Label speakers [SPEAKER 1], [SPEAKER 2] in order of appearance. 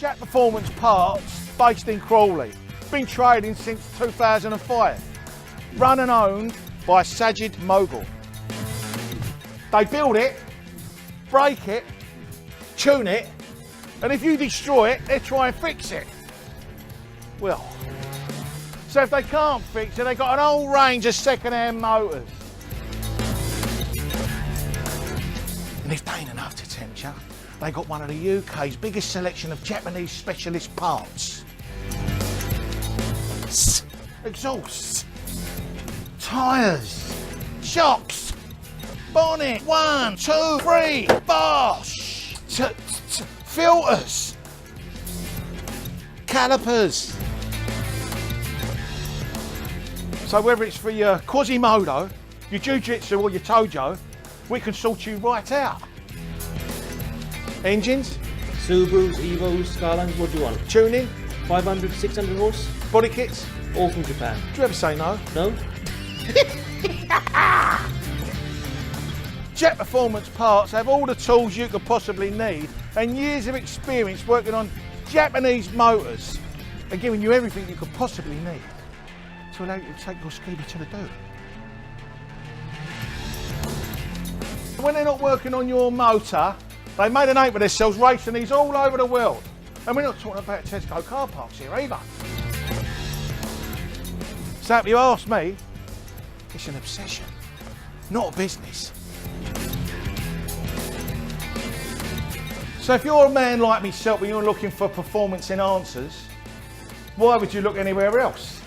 [SPEAKER 1] Jack Performance Parts, based in Crawley. Been trading since 2005. Run and owned by Sajid Mogul. They build it, break it, tune it, and if you destroy it, they try and fix it. Well, so if they can't fix it, they've got an whole range of second-hand motors. And if they ain't enough to tempt you, they got one of the UK's biggest selection of Japanese specialist parts. Exhausts, tyres, shocks, bonnet, 1, 2, 3, Bosch, filters, calipers. So whether it's for your Quasimodo, your Jiu-Jitsu or your Tojo, we can sort you right out. Engines?
[SPEAKER 2] Subarus, Evos, Skylines, what do you want?
[SPEAKER 1] Tuning?
[SPEAKER 2] 500, 600 horse?
[SPEAKER 1] Body kits?
[SPEAKER 2] All from Japan.
[SPEAKER 1] Do you ever say no?
[SPEAKER 2] No?
[SPEAKER 1] Jet Performance Parts have all the tools you could possibly need and years of experience working on Japanese motors and giving you everything you could possibly need to allow you to take your scuba to the do. When they're not working on your motor, they made a name for themselves racing these all over the world. And we're not talking about Tesco car parks here either. So if you ask me, it's an obsession, not a business. So if you're a man like myself and you're looking for performance enhancers, why would you look anywhere else?